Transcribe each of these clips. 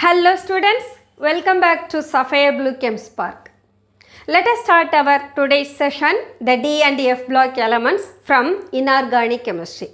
Hello students, welcome back to SapphireBlueChemspark. Let us start our today's session, the D and F block elements from inorganic chemistry.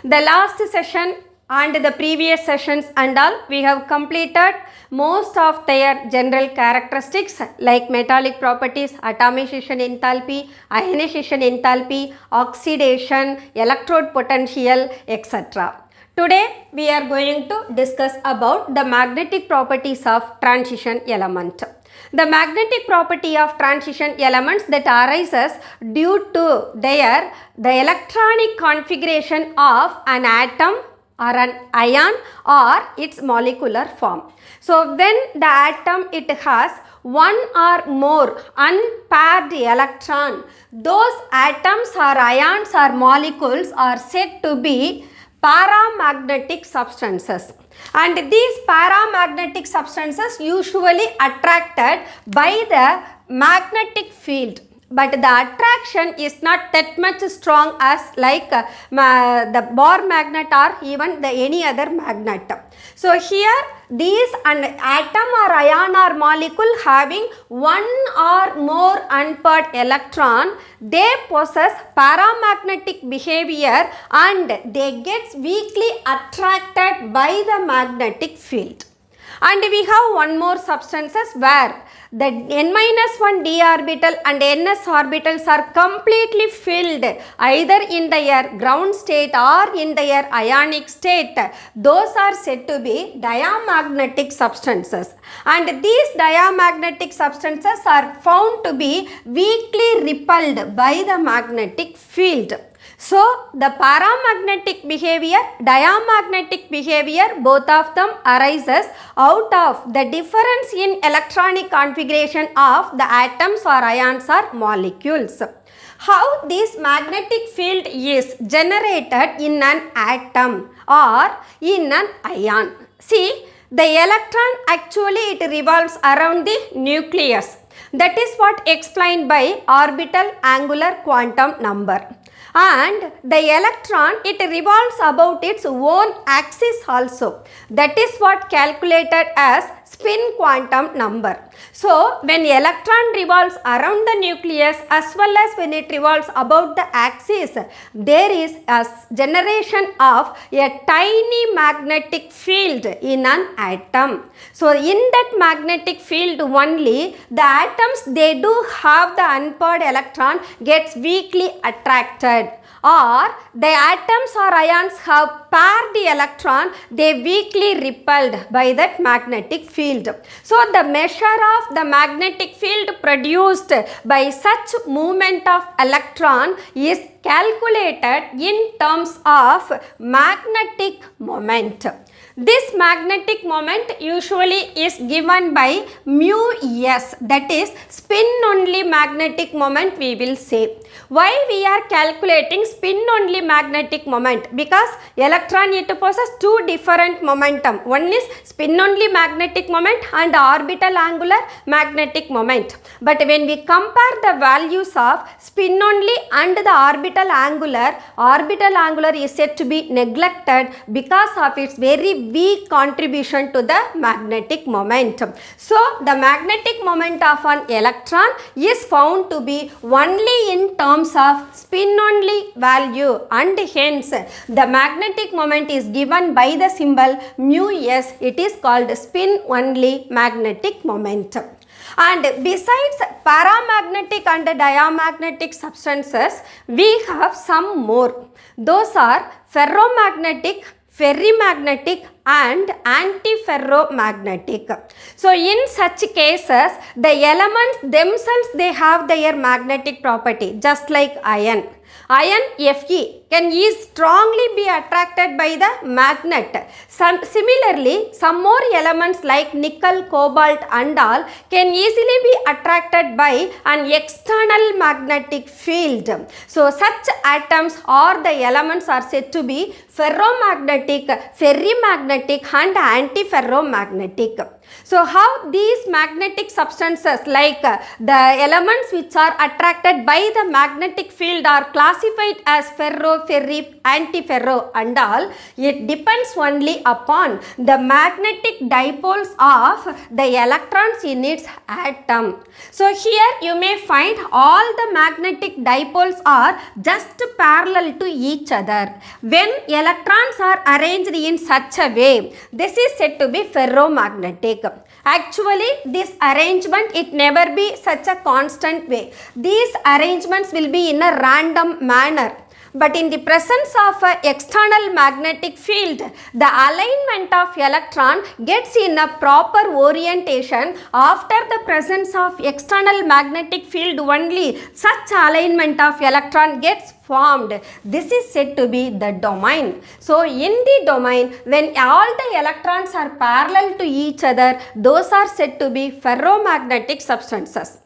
The last session and the previous sessions and all, we have completed most of their general characteristics like metallic properties, atomization enthalpy, ionization enthalpy, oxidation, electrode potential, etc. Today we are going to discuss about the magnetic properties of transition element. The magnetic property of transition elements that arises due to the electronic configuration of an atom or an ion or its molecular form. So when the atom it has one or more unpaired electron, those atoms or ions or molecules are said to be paramagnetic substances, and these paramagnetic substances usually attracted by the magnetic field, but the attraction is not that much strong as like the Bohr magnet or even any other magnet. So here these an atom or ion or molecule having one or more unpaired electron, they possess paramagnetic behavior and they get weakly attracted by the magnetic field. And we have one more substances where the n-1 d orbital and ns orbitals are completely filled either in their ground state or in their ionic state. Those are said to be diamagnetic substances, and these diamagnetic substances are found to be weakly repelled by the magnetic field. So, the paramagnetic behavior, diamagnetic behavior, both of them arises out of the difference in electronic configuration of the atoms or ions or molecules. How this magnetic field is generated in an atom or in an ion? See, the electron actually it revolves around the nucleus. That is what explained by orbital angular quantum number. And the electron it revolves about its own axis also. That is what calculated as spin quantum number. So when electron revolves around the nucleus as well as when it revolves about the axis, there is a generation of a tiny magnetic field in an atom. So in that magnetic field only, the atoms they do have the unpaired electron gets weakly attracted, or the atoms or ions have paired the electron, they weakly repelled by that magnetic field. So the measure of the magnetic field produced by such movement of electron is calculated in terms of magnetic moment. This magnetic moment usually is given by mu s, that is spin only magnetic moment we will say. Why we are calculating spin only magnetic moment? Because electron it possesses two different momentum. One is spin only magnetic moment and orbital angular magnetic moment. But when we compare the values of spin only and the orbital angular is said to be neglected because of its very weak contribution to the magnetic moment. So the magnetic moment of an electron is found to be only in terms of spin only value, and hence the magnetic moment is given by the symbol mu s. It is called spin only magnetic moment. And besides paramagnetic and diamagnetic substances, we have some more. Those are ferromagnetic, ferrimagnetic and antiferromagnetic. So in such cases, the elements themselves they have their magnetic property, just like iron. Iron Fe can strongly be attracted by the magnet. Similarly, some more elements like nickel, cobalt and all can easily be attracted by an external magnetic field. So such atoms or the elements are said to be ferromagnetic, ferrimagnetic and antiferromagnetic. So how these magnetic substances like the elements which are attracted by the magnetic field are classified as ferro, ferri, antiferro and all, it depends only upon the magnetic dipoles of the electrons in its atom. So here you may find all the magnetic dipoles are just parallel to each other. When electrons are arranged in such a way, this is said to be ferromagnetic. Actually, this arrangement, it never be such a constant way. These arrangements will be in a random manner. But in the presence of an external magnetic field, the alignment of electron gets in a proper orientation. After the presence of external magnetic field only, such alignment of electron gets formed. This is said to be the domain. So in the domain, when all the electrons are parallel to each other, those are said to be ferromagnetic substances.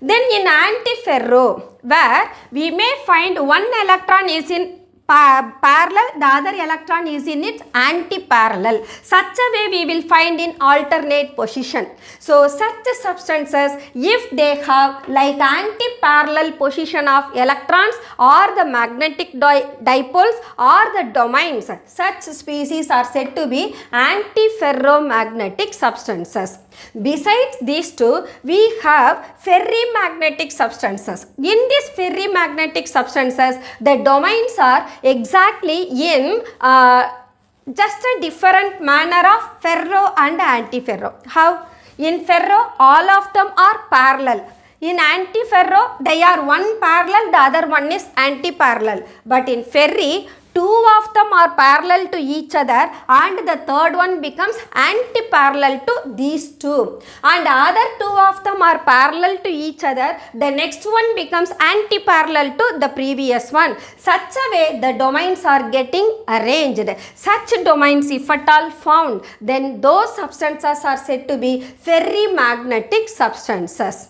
Then in antiferro, where we may find one electron is in parallel, the other electron is in its anti-parallel. Such a way we will find in alternate position. So such substances, if they have like anti-parallel position of electrons or the magnetic dipoles or the domains, such species are said to be antiferromagnetic substances. Besides these two, we have ferrimagnetic substances. In these ferrimagnetic substances, the domains are exactly in just a different manner of ferro and antiferro. How? In ferro, all of them are parallel. In antiferro, they are one parallel, the other one is anti-parallel. But in ferri, two of them are parallel to each other and the third one becomes anti-parallel to these two. And other two of them are parallel to each other, the next one becomes anti-parallel to the previous one. Such a way the domains are getting arranged. Such domains, if at all found, then those substances are said to be ferrimagnetic substances.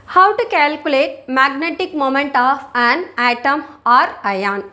How to calculate magnetic moment of an atom or ion?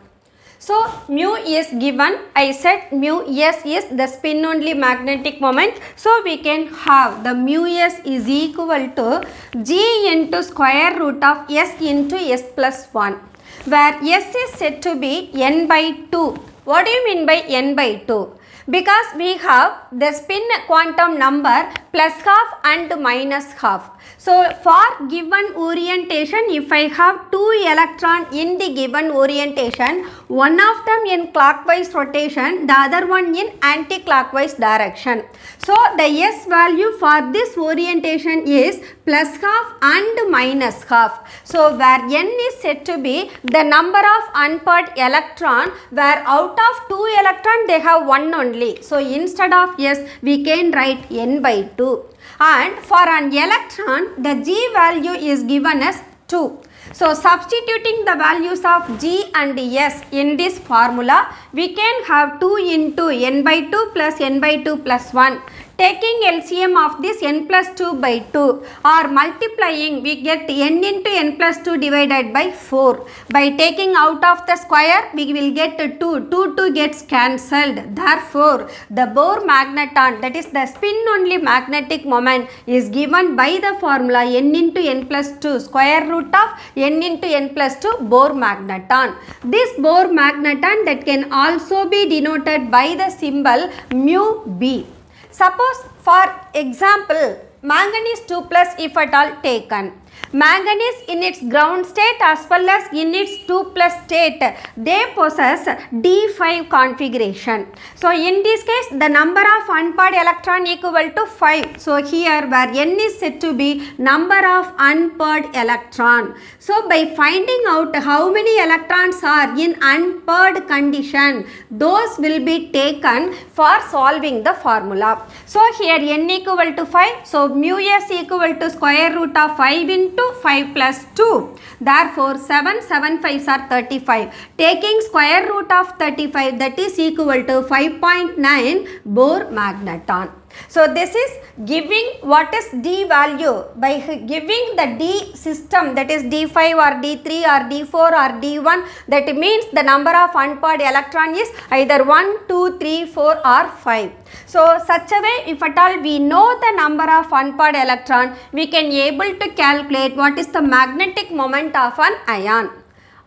So mu is given. I said mu s is the spin only magnetic moment. So we can have the mu s is equal to g into square root of s into s plus 1, where s is said to be n by 2. What do you mean by n by 2? Because we have the spin quantum number plus half and minus half. So for given orientation, if I have two electrons in the given orientation, one of them in clockwise rotation, the other one in anti-clockwise direction. So the S value for this orientation is plus half and minus half. So where N is said to be the number of unpaired electron, where out of two electrons they have one only. So instead of S, we can write N by 2. And for an electron, the G value is given as 2. So substituting the values of G and S in this formula, we can have 2 into N by 2 plus N by 2 plus 1. Taking LCM of this n plus 2 by 2 or multiplying, we get n into n plus 2 divided by 4. By taking out of the square, we will get 2. 2 gets cancelled. Therefore, the Bohr magneton, that is the spin only magnetic moment, is given by the formula n into n plus 2 square root of n into n plus 2 Bohr magneton. This Bohr magneton that can also be denoted by the symbol mu B. Suppose for example, manganese 2 plus if at all taken. Manganese in its ground state as well as in its 2 plus state, they possess D5 configuration. So in this case, the number of unpaired electron equal to 5. So here where n is said to be number of unpaired electron. So by finding out how many electrons are in unpaired condition, those will be taken for solving the formula. So here n equal to 5. So mu s equal to square root of 5 into 5 plus 2. Therefore, 7 5s are 35. Taking square root of 35, that is equal to 5.9 Bohr magneton. So this is giving what is D value. By giving the D system, that is D5 or D3 or D4 or D1, that means the number of unpaired electron is either 1, 2, 3, 4 or 5. So such a way, if at all we know the number of unpaired electron, we can able to calculate what is the magnetic moment of an ion.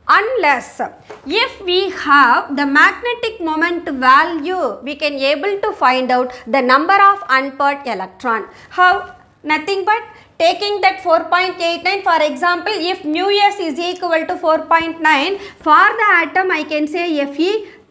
Unless if we have the magnetic moment value, we can able to find out the number of unpaired electron. How? Nothing but taking that 4.89, for example, if mu s is equal to 4.9, for the atom I can say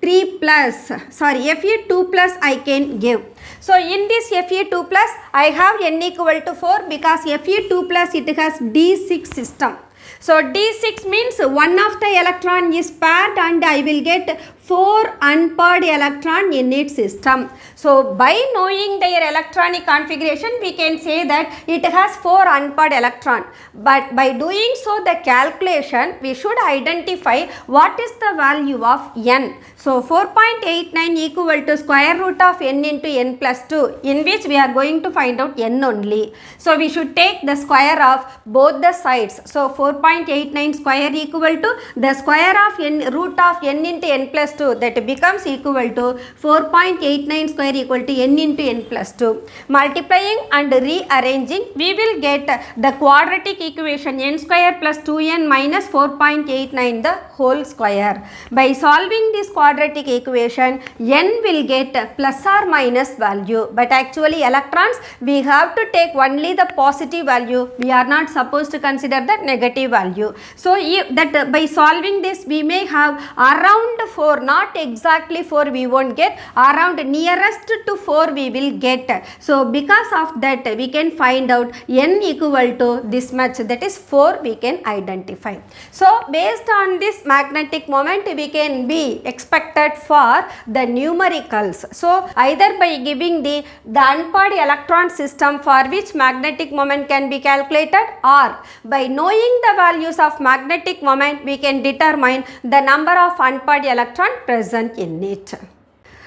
Fe2 plus I can give. So in this Fe2 plus I have n equal to 4 because Fe2 plus it has D6 system. So D6 means one of the electron is paired and I will get 4 unpaired electron in its system. So by knowing their electronic configuration, we can say that it has 4 unpaired electron. But by doing so the calculation, we should identify what is the value of n. So 4.89 equal to square root of n into n plus 2, in which we are going to find out n only. So we should take the square of both the sides. So 4.89 square equal to the square of n root of n into n plus 2, that becomes equal to 4.89 square equal to n into n plus 2. Multiplying and rearranging, we will get the quadratic equation n square plus 2n minus 4.89 the whole square. By solving this quadratic equation, n will get plus or minus value, but actually electrons we have to take only the positive value. We are not supposed to consider the negative value. So if that by solving this, we may have around 4, not exactly 4 we won't get, around nearest to 4 we will get. So because of that, we can find out n equal to this much, that is 4 we can identify. So based on this magnetic moment, we can be expected for the numericals. So either by giving the unpaired electron system for which magnetic moment can be calculated, or by knowing the values of magnetic moment, we can determine the number of unpaired electron present in it.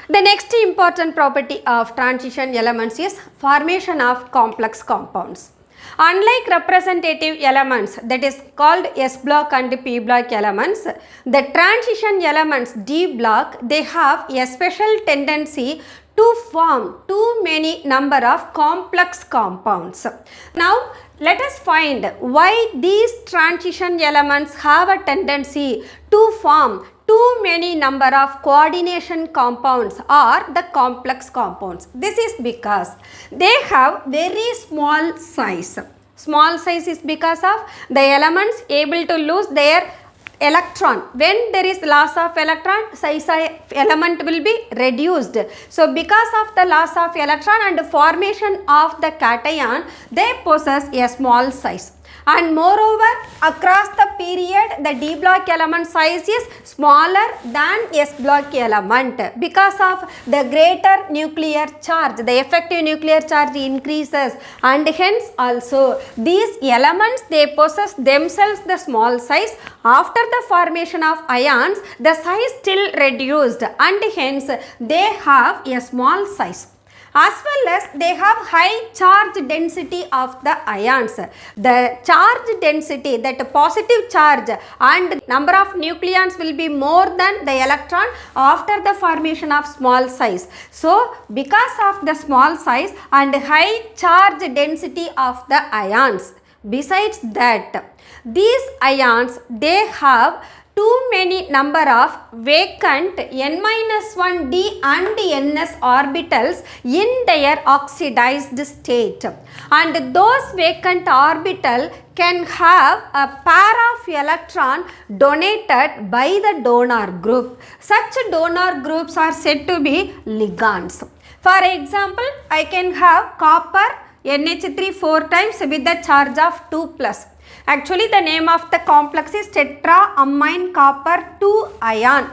The next important property of transition elements is formation of complex compounds. Unlike representative elements, that is called S block and P block elements, the transition elements D block, they have a special tendency to form too many number of complex compounds. Now let us find why these transition elements have a tendency to form too many number of coordination compounds or the complex compounds. This is because they have very small size. Small size is because of the elements able to lose their electron. When there is loss of electron, size of element will be reduced. So because of the loss of electron and formation of the cation, they possess a small size. And moreover, across the period, the D block element size is smaller than S block element because of the greater nuclear charge. The effective nuclear charge increases, and hence also these elements, they possess themselves the small size. After the formation of ions, the size still reduced, and hence they have a small size. As well as they have high charge density of the ions. The charge density, that positive charge and number of nucleons will be more than the electron after the formation of small size. So because of the small size and high charge density of the ions, besides that, these ions, they have too many number of vacant n-1d and ns orbitals in their oxidized state, and those vacant orbital can have a pair of electron donated by the donor group. Such donor groups are said to be ligands. For example, I can have copper NH3 4 times with the charge of 2 plus. Actually, the name of the complex is tetraamine copper 2 ion.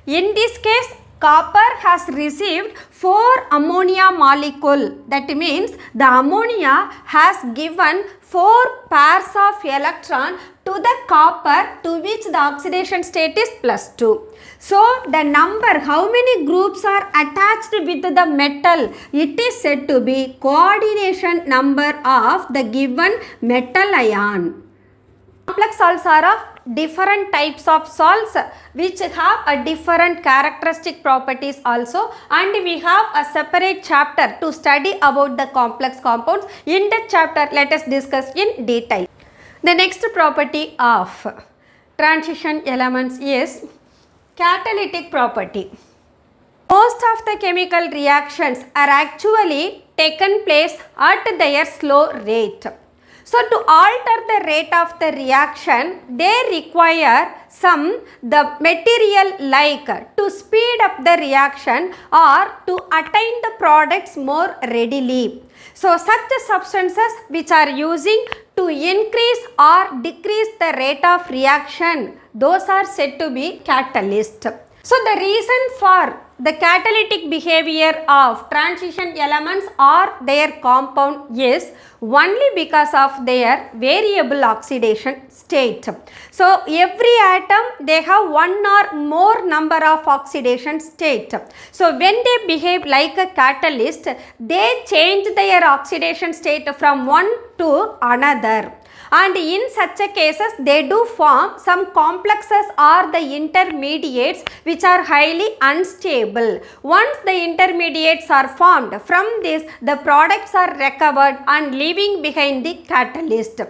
In this case, copper has received 4 ammonia molecule. That means the ammonia has given 4 pairs of electron to the copper to which the oxidation state is +2. So the number, how many groups are attached with the metal, it is said to be coordination number of the given metal ion. Complex salts are of different types of salts which have a different characteristic properties also, and we have a separate chapter to study about the complex compounds. In that chapter, let us discuss in detail. The next property of transition elements is catalytic property. Most of the chemical reactions are actually taken place at their slow rate. So to alter the rate of the reaction, they require the material like to speed up the reaction or to attain the products more readily. So such substances which are using to increase or decrease the rate of reaction, those are said to be catalysts. So the reason for the catalytic behavior of transition elements or their compound is only because of their variable oxidation state. So every atom, they have one or more number of oxidation state. So when they behave like a catalyst, they change their oxidation state from one to another. And in such a cases, they do form some complexes or the intermediates which are highly unstable. Once the intermediates are formed, from this the products are recovered and leaving behind the catalyst.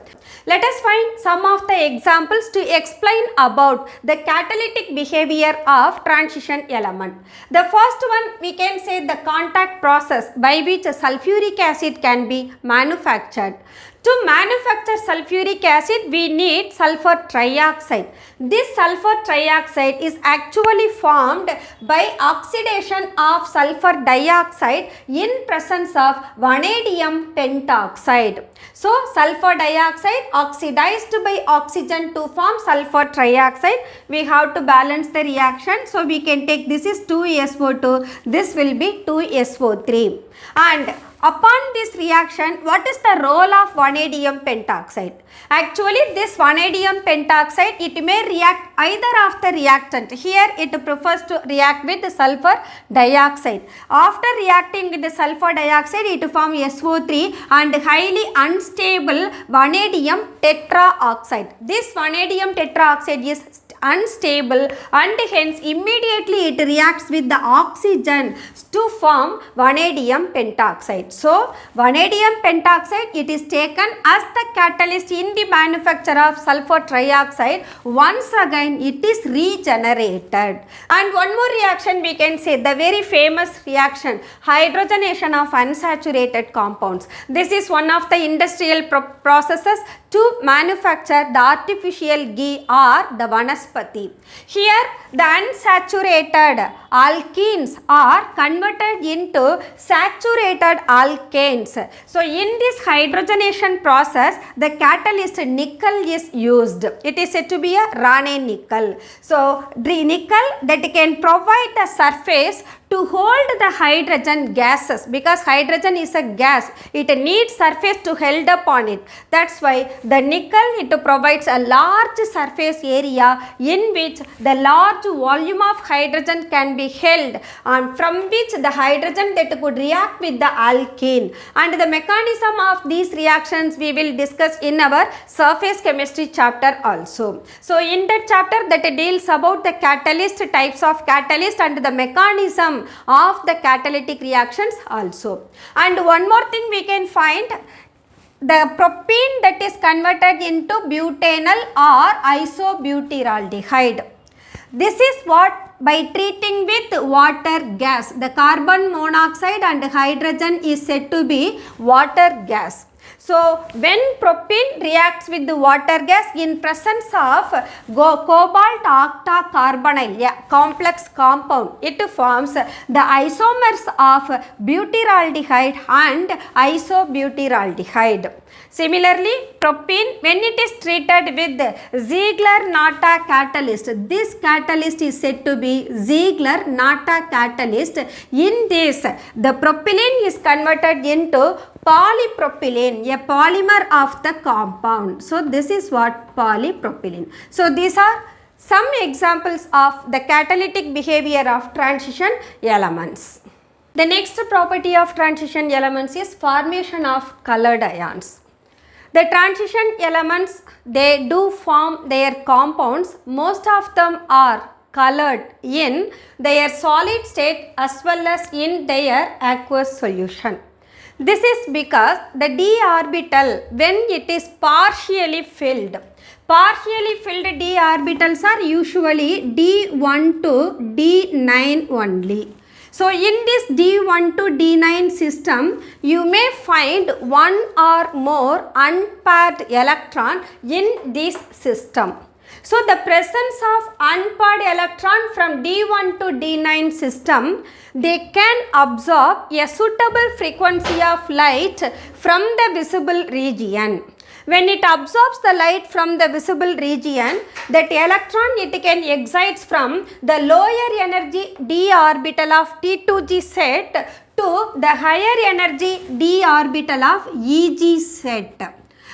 Let us find some of the examples to explain about the catalytic behavior of transition element. The first one, we can say the contact process by which sulfuric acid can be manufactured. To manufacture sulfuric acid, we need sulfur trioxide. This sulfur trioxide is actually formed by oxidation of sulfur dioxide in presence of vanadium pentoxide. So sulfur dioxide oxidized by oxygen to form sulfur trioxide. We have to balance the reaction. So we can take, this is 2SO2, this will be 2SO3. And upon this reaction, what is the role of vanadium pentoxide? Actually, this vanadium pentoxide, it may react either of the reactant. Here it prefers to react with the sulfur dioxide. After reacting with the sulfur dioxide, it forms SO3 and highly unstable vanadium tetraoxide. This vanadium tetraoxide is unstable and hence immediately it reacts with the oxygen to form vanadium pentoxide. So vanadium pentoxide, it is taken as the catalyst in the manufacture of sulfur trioxide. Once again it is regenerated. And one more reaction we can say, the very famous reaction, hydrogenation of unsaturated compounds. This is one of the industrial processes to manufacture the artificial ghee or the vanaspati. Here the unsaturated alkenes are converted into saturated alkanes. So in this hydrogenation process, the catalyst nickel is used. It is said to be a Rane nickel. So the nickel that can provide the surface to hold the hydrogen gases, because hydrogen is a gas, it needs surface to held upon it. That's why the nickel, it provides a large surface area in which the large volume of hydrogen can be held, and from which the hydrogen that could react with the alkene. And the mechanism of these reactions we will discuss in our surface chemistry chapter also. So in that chapter that deals about the catalyst, types of catalyst and the mechanism of the catalytic reactions also. And one more thing we can find, the propene that is converted into butanol or isobutyraldehyde. This is what, by treating with water gas, the carbon monoxide and hydrogen is said to be water gas. So when propene reacts with the water gas in presence of cobalt octacarbonyl, a complex compound, it forms the isomers of butyraldehyde and isobutyraldehyde. Similarly, propene, when it is treated with Ziegler-Natta catalyst, this catalyst is said to be Ziegler-Natta catalyst. In this, the propylene is converted into polypropylene, a polymer of the compound. So, this is what polypropylene. So, these are some examples of the catalytic behavior of transition elements. The next property of transition elements is formation of colored ions. The transition elements, they do form their compounds. Most of them are colored in their solid state as well as in their aqueous solution. This is because the d orbital, when it is partially filled d orbitals are usually d1 to d9 only. So, in this d1 to d9 system, you may find one or more unpaired electron in this system. So, the presence of unpaired electron from d1 to d9 system, they can absorb a suitable frequency of light from the visible region. When it absorbs the light from the visible region, that electron it can excites from the lower energy d orbital of T2g set to the higher energy d orbital of EG set.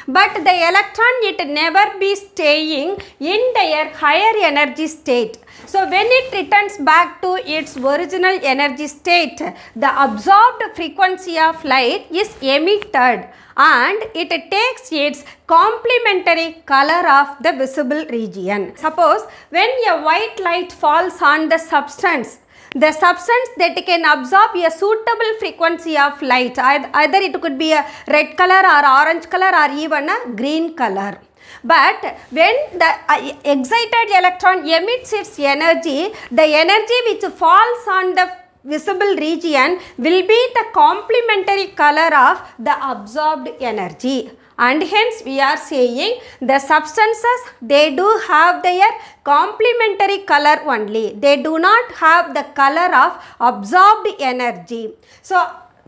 But the electron it never be staying in their higher energy state. So, when it returns back to its original energy state, the absorbed frequency of light is emitted and it takes its complementary color of the visible region. Suppose when a white light falls on the substance that can absorb a suitable frequency of light, either it could be a red color or orange color or even a green color. But when the excited electron emits its energy, the energy which falls on the visible region will be the complementary color of the absorbed energy. And hence we are saying the substances, they do have their complementary color only. They do not have the color of absorbed energy.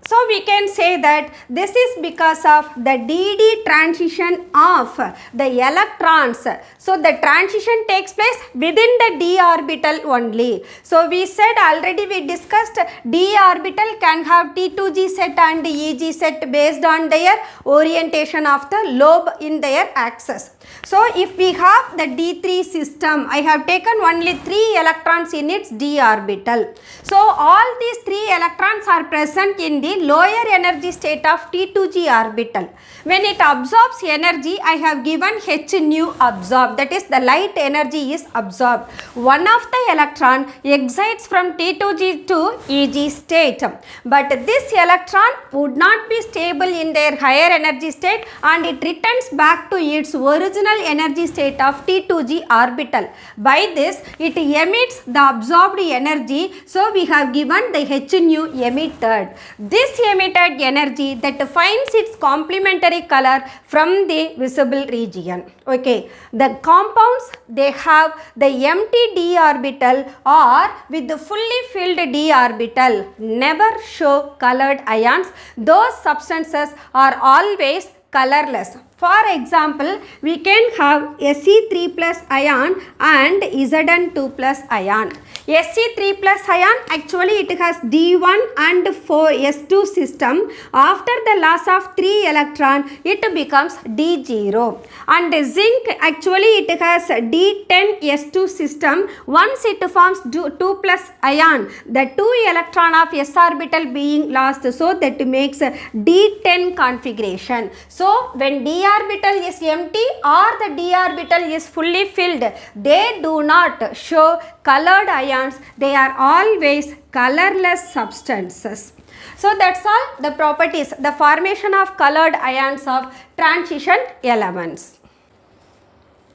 So we can say that this is because of the DD transition of the electrons. So the transition takes place within the d orbital only. So we said already, we discussed d orbital can have T2g set and EG set based on their orientation of the lobe in their axis. So if we have the D3 system, I have taken only 3 electrons in its d orbital. So all these 3 electrons are present in the lower energy state of T2g orbital. When it absorbs energy, I have given H nu absorbed, that is the light energy is absorbed. One of the electron excites from T2g to EG state, but this electron would not be stable in their higher energy state and it returns back to its original energy state of T2g orbital. By this, it emits the absorbed energy, so we have given the H nu emitted. This emitted energy that finds its complementary color from the visible region. Okay, the compounds, they have the empty d orbital or with the fully filled d orbital never show colored ions. Those substances are always colorless. For example, we can have Se3 plus ion and Zn2 plus ion. Se3 plus ion, actually it has D1 and 4 S2 system. After the loss of 3 electron, it becomes D0. And zinc, actually it has D10 S2 system. Once it forms 2 plus ion, the 2 electron of s orbital being lost, so that makes D10 configuration. So when d orbital is empty or the d orbital is fully filled, they do not show colored ions. They are always colorless substances. So that's all the properties, the formation of colored ions of transition elements.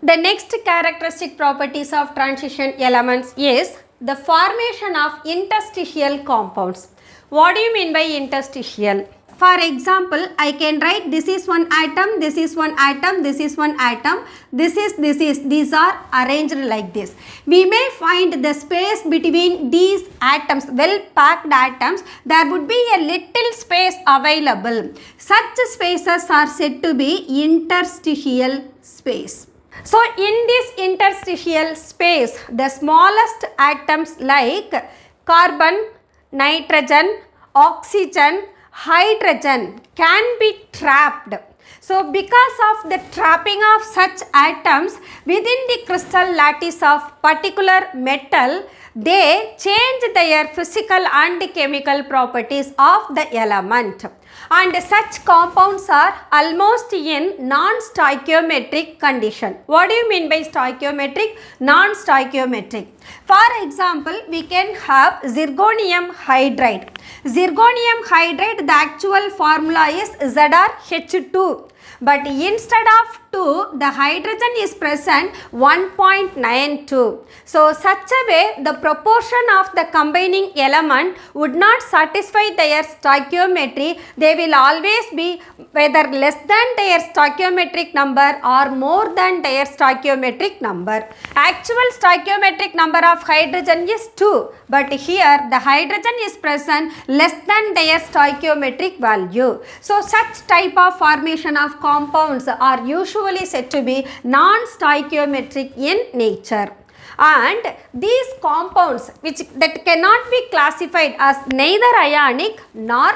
The next characteristic properties of transition elements is the formation of interstitial compounds. What do you mean by interstitial? For example, I can write this is one atom, this is one atom, this is one atom, these are arranged like this. We may find the space between these atoms, well packed atoms, there would be a little space available. Such spaces are said to be interstitial space. So in this interstitial space, the smallest atoms like carbon, nitrogen, oxygen, hydrogen can be trapped. So because of the trapping of such atoms within the crystal lattice of particular metal, they change their physical and chemical properties of the element. And such compounds are almost in non-stoichiometric condition. What do you mean by stoichiometric? Non-stoichiometric. For example, we can have zirconium hydride. Zirconium hydride, the actual formula is ZrH2. But instead of 2, the hydrogen is present 1.92. So such a way, the proportion of the combining element would not satisfy their stoichiometry. They will always be whether less than their stoichiometric number or more than their stoichiometric number. Actual stoichiometric number of hydrogen is 2. But here the hydrogen is present less than their stoichiometric value. So such type of formation of compounds are usually said to be non-stoichiometric in nature. And these compounds that cannot be classified as neither ionic nor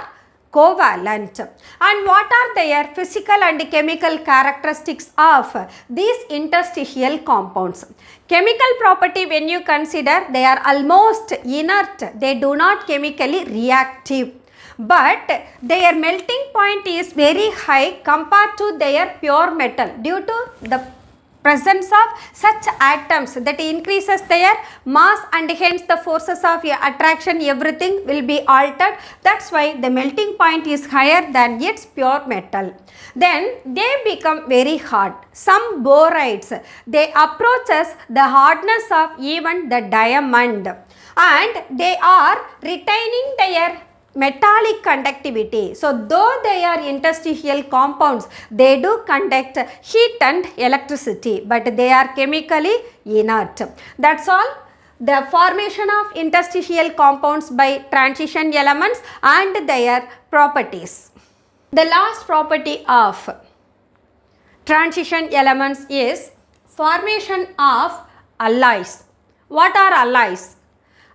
covalent. And what are their physical and chemical characteristics of these interstitial compounds? Chemical property, when you consider, they are almost inert, they do not chemically reactive. But their melting point is very high compared to their pure metal due to the presence of such atoms that increases their mass, and hence the forces of attraction, everything will be altered. That's why the melting point is higher than its pure metal. Then they become very hard. Some borides, they approaches the hardness of even the diamond, and they are retaining their metallic conductivity. So though they are interstitial compounds, they do conduct heat and electricity, but they are chemically inert. That's all. The formation of interstitial compounds by transition elements and their properties. The last property of transition elements is formation of alloys. What are alloys?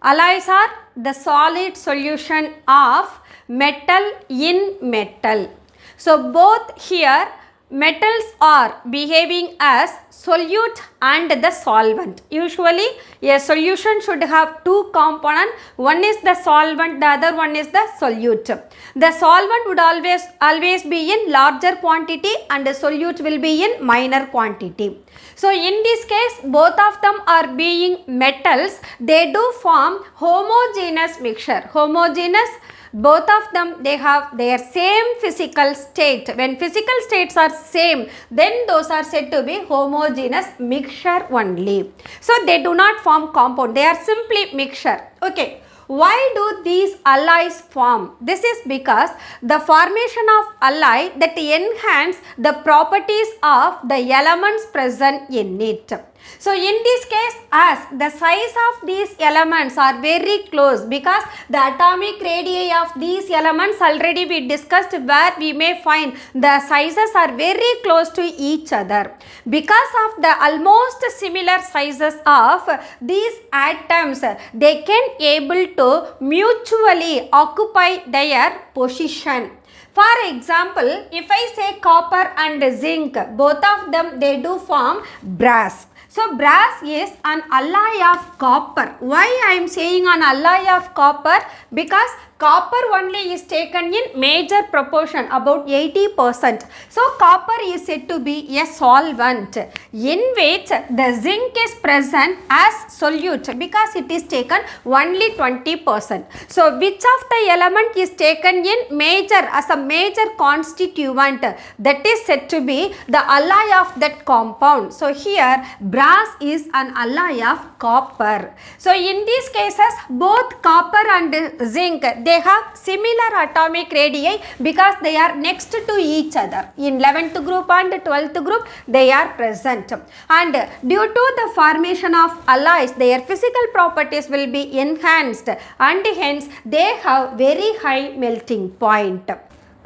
Alloys are the solid solution of metal in metal. So both here metals are behaving as solute and the solvent. Usually a solution should have two components. One is the solvent, the other one is the solute. The solvent would always be in larger quantity and the solute will be in minor quantity. So in this case, both of them are being metals. They do form homogeneous mixture. Homogeneous, both of them, they have their same physical state. When physical states are same, then those are said to be homogeneous mixture only. So they do not form compound, they are simply mixture. Okay. Why do these alloys form? This is because the formation of alloy that enhance the properties of the elements present in it. So in this case, as the size of these elements are very close, because the atomic radii of these elements already we discussed, where we may find the sizes are very close to each other. Because of the almost similar sizes of these atoms, they can able to mutually occupy their position. For example, if I say copper and zinc, both of them they do form brass. So brass is an alloy of copper. Why I am saying an alloy of copper? Because copper only is taken in major proportion, about 80%. So copper is said to be a solvent in which the zinc is present as solute because it is taken only 20%. So which of the element is taken in major as a major constituent, that is said to be the alloy of that compound. So here brass is an alloy of copper. So in these cases, both copper and zinc, they have similar atomic radii because they are next to each other. In 11th group and 12th group they are present, and due to the formation of alloys their physical properties will be enhanced and hence they have very high melting point.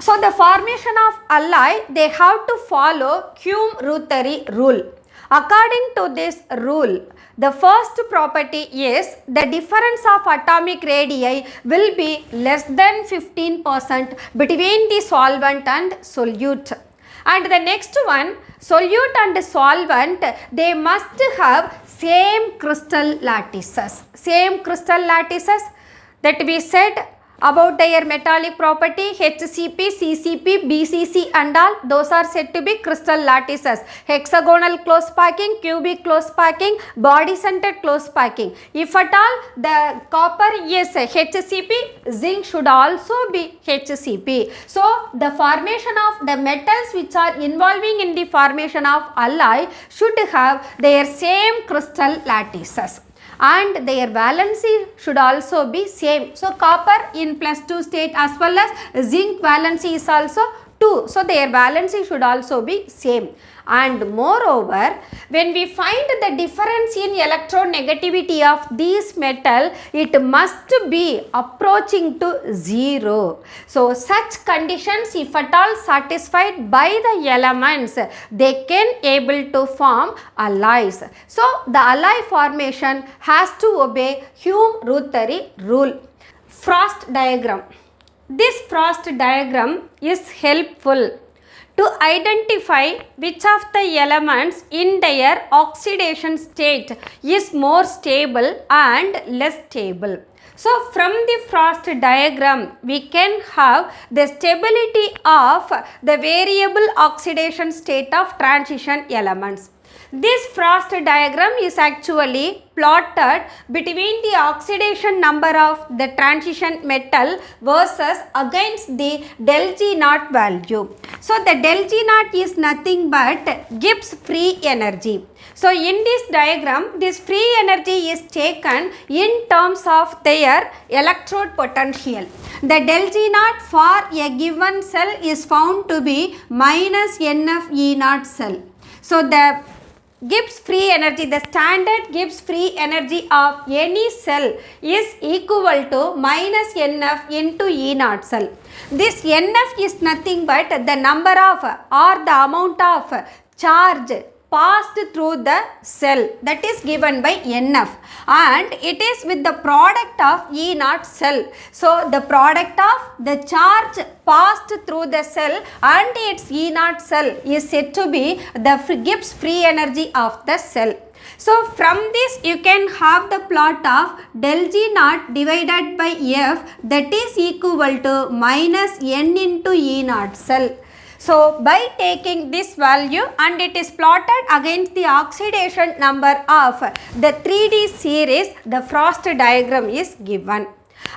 So the formation of alloy, they have to follow Hume-Rothery rule. According to this rule, the first property is the difference of atomic radii will be less than 15% between the solvent and solute. And the next one, solute and solvent, they must have same crystal lattices. Same crystal lattices that we said about their metallic property, HCP, CCP, BCC and all, those are said to be crystal lattices. Hexagonal close packing, cubic close packing, body centered close packing. If at all the copper is HCP, zinc should also be HCP. So the formation of the metals which are involving in the formation of alloy should have their same crystal lattices, and their valency should also be same. So copper in +2 state as well as zinc valency is also 2. So their valency should also be same. And moreover, when we find the difference in electronegativity of these metal, it must be approaching to 0. So such conditions, if at all satisfied by the elements, they can able to form alloys. So the alloy formation has to obey Hume-Rothery rule. Frost diagram. This Frost diagram is helpful to identify which of the elements in their oxidation state is more stable and less stable. So from the Frost diagram we can have the stability of the variable oxidation state of transition elements. This Frost diagram is actually plotted between the oxidation number of the transition metal versus against the del G naught value. So the del G naught is nothing but Gibbs free energy. So in this diagram, this free energy is taken in terms of their electrode potential. The del G naught for a given cell is found to be minus NF E naught cell. So the Gibbs free energy, the standard Gibbs free energy of any cell is equal to minus NF into E naught cell. This NF is nothing but the number of or the amount of charge passed through the cell, that is given by NF, and it is with the product of E naught cell. So the product of the charge passed through the cell and its E naught cell is said to be the Gibbs free energy of the cell. So from this you can have the plot of del G naught divided by F, that is equal to minus N into E naught cell. So by taking this value and it is plotted against the oxidation number of the 3D series, the Frost diagram is given.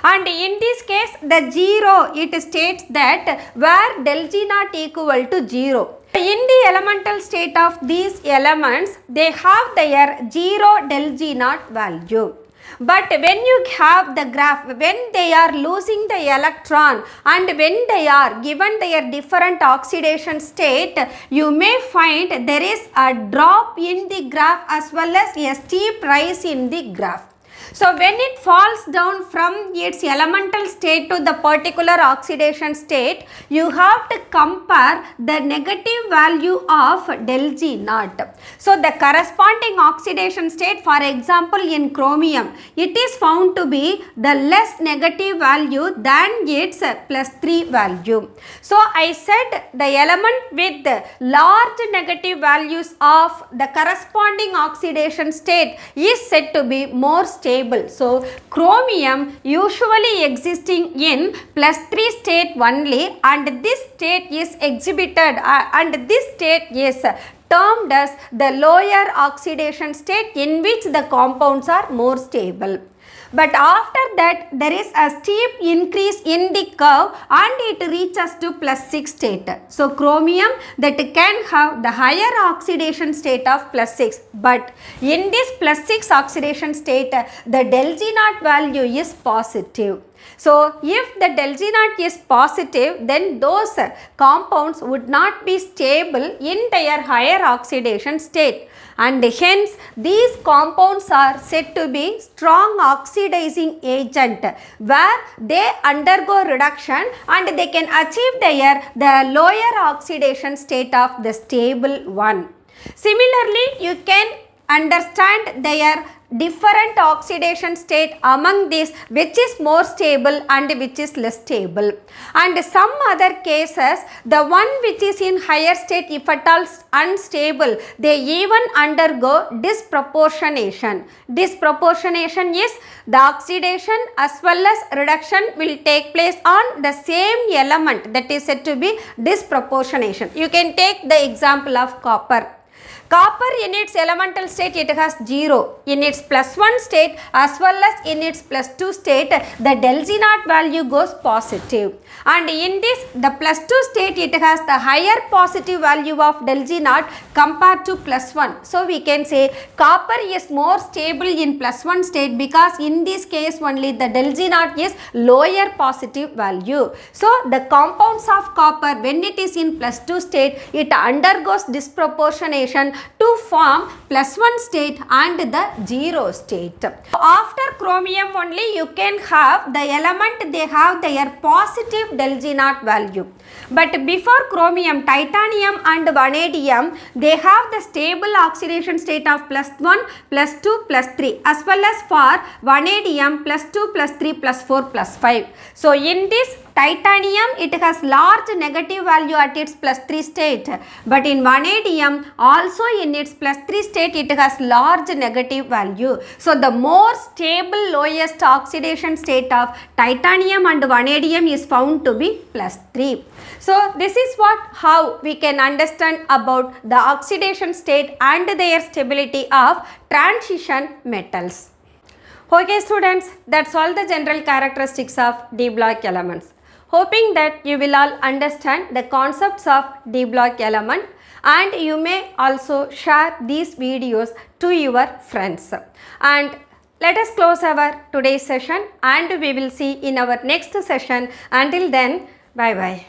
And in this case the 0, it states that where del G naught equal to 0. In the elemental state of these elements, they have their 0 del G naught value. But when you have the graph, when they are losing the electron and when they are given their different oxidation state, you may find there is a drop in the graph as well as a steep rise in the graph. So when it falls down from its elemental state to the particular oxidation state, you have to compare the negative value of del G naught. So the corresponding oxidation state, for example in chromium, it is found to be the less negative value than its +3 value. So I said the element with the large negative values of the corresponding oxidation state is said to be more stable. So chromium usually existing in +3 state only, and this state is exhibited and this state is termed as the lower oxidation state in which the compounds are more stable. But after that there is a steep increase in the curve and it reaches to +6 state. So chromium that can have the higher oxidation state of +6, but in this +6 oxidation state the del G naught value is positive. So, if the del G naught is positive, then those compounds would not be stable in their higher oxidation state, and hence these compounds are said to be strong oxidizing agent, where they undergo reduction and they can achieve the lower oxidation state of the stable one. Similarly, you can understand their different oxidation state among these, which is more stable and which is less stable. And some other cases, the one which is in higher state, if at all unstable, they even undergo disproportionation. Disproportionation is the oxidation as well as reduction will take place on the same element, that is said to be disproportionation. You can take the example of copper. Copper in its elemental state, it has 0. In its +1 state as well as in its +2 state, the del G naught value goes positive. And in this, the +2 state, it has the higher positive value of del G naught compared to +1. So, we can say copper is more stable in +1 state, because in this case only the del G naught is lower positive value. So, the compounds of copper, when it is in +2 state, it undergoes disproportionation to form +1 state and the 0 state. After chromium only you can have the element, they have their positive del G naught value. But before chromium, titanium and vanadium, they have the stable oxidation state of +1, +2, +3, as well as for vanadium +2, +3, +4, +5. So, in this titanium, it has large negative value at its +3 state, but in vanadium also in its +3 state it has large negative value. So, the more stable lowest oxidation state of titanium and vanadium is found to be +3. So, this is how we can understand about the oxidation state and their stability of transition metals. Okay students, that's all the general characteristics of D block elements. Hoping that you will all understand the concepts of D block element, and you may also share these videos to your friends. And let us close our today's session, and we will see in our next session. Until then, bye bye.